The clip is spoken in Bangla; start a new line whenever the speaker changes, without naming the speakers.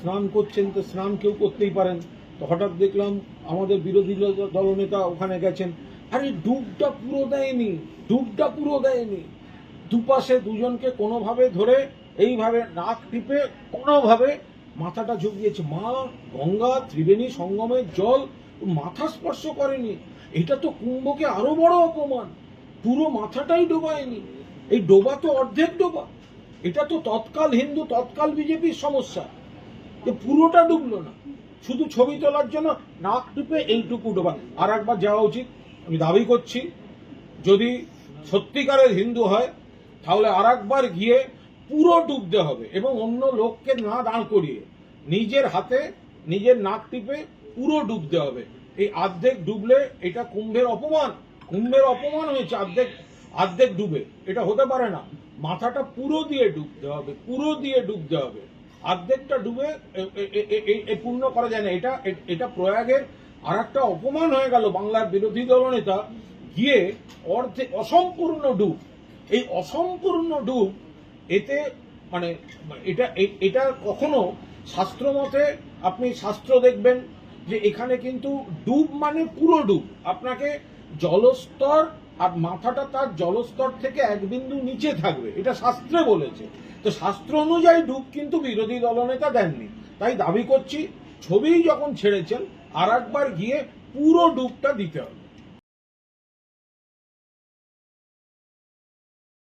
স্নান করছেন, তো স্নান কেউ করতেই পারেন। তো হঠাৎ দেখলাম আমাদের বিরোধী দলনেতা ওখানে গেছেন। আরে ডুবটা পুরো দেয়নি, ডুবটা পুরো দেয়নি। দুপাশে দুজনকে কোনোভাবে ধরে এইভাবে নাক টিপে কোনোভাবে মাথাটা ঝুঁকিয়েছে। মা গঙ্গা ত্রিবেণী সঙ্গমের জল মাথা স্পর্শ করেনি। এটা তো কুম্ভকে আরো বড় অপমান। পুরো মাথাটাই ডোবায়নি। এই ডোবা তো অর্ধেক ডোবা। এটা তো তৎকাল হিন্দু তৎকাল বিজেপির সমস্যা, যে পুরোটা ডুবলো না, শুধু ছবি তোলার জন্য নাক টিপে এইটুকু ডোবা। আর একবার যাওয়া উচিত। আমি দাবি করছি, যদি সত্যিকারের হিন্দু হয় তাহলে আর একবার গিয়ে পুরো ডুবতে হবে এবং অন্য লোককে না দাঁড় করিয়ে নিজের হাতে নিজের নাক টিপে পুরো ডুবতে হবে। এই অর্ধেক ডুবলে এটা কুম্ভের অপমান, কুম্ভের অপমান হয়েছে। অর্ধেক ডুবে এটা হতে পারে না। মাথাটা পুরো দিয়ে ডুবতে হবে, পুরো দিয়ে ডুবতে হবে। অর্ধেকটা ডুবে পূর্ণ করা যায় না। এটা প্রয়াগের আর একটা অপমান হয়ে গেল। বাংলার বিরোধী দলনেতা গিয়ে অর্ধে অসম্পূর্ণ ডুব, এই অসম্পূর্ণ ডুব, এতে মানে এটা কখনো শাস্ত্র মতে আপনি শাস্ত্র দেখবেন যে এখানে কিন্তু ডুব মানে পুরো ডুব। আপনাকে জলস্তর আর মাথাটা তার জলস্তর থেকে এক বিন্দু নিচে থাকবে, এটা শাস্ত্রে বলেছে। তো শাস্ত্র অনুযায়ী ডুব কিন্তু বিরোধী দলনেতা দেননি। তাই দাবি করছি, ছবি যখন ছেড়েছেন আর একবার গিয়ে পুরো ডুবটা দিতে হবে।